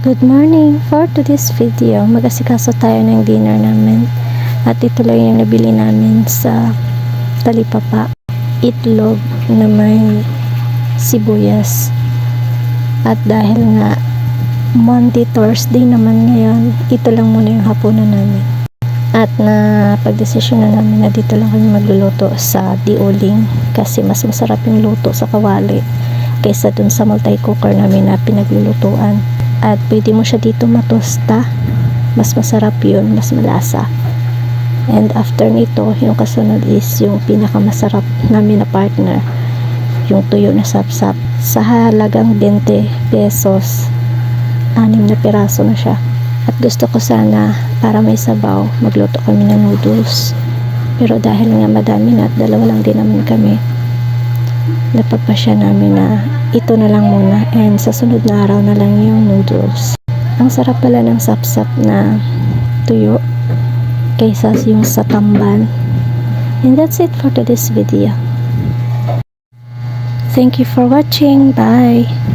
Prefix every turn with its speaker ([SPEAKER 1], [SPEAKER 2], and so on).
[SPEAKER 1] Good morning! For today's video, mag-asikaso tayo ng dinner namin. At ito lang yung nabili namin sa talipapa. Itlog na may sibuyas. At dahil nga Monday, Thursday naman ngayon, ito lang muna yung hapunan namin. At na pagdesisyon na namin na dito lang kami magluluto sa Dioling kasi mas masarap yung luto sa kawali kaysa dun sa multi-cooker namin na pinaglulutuan. At pwede mo siya dito matosta, mas masarap yun, mas malasa. And after nito, yung kasunod is yung pinakamasarap namin na partner, yung tuyo na sapsap. Sa halagang 20 pesos, 6 na piraso na siya. At gusto ko sana, para may sabaw, magluto kami ng noodles. Pero dahil nga madami na at dalawa lang din naman kami, napagpasya namin na ito na lang muna, and sa sunod na araw na lang yung noodles. Ang sarap pala ng sapsap na tuyo kaysa yung sa tamban. And that's it for today's video. Thank you for watching. Bye!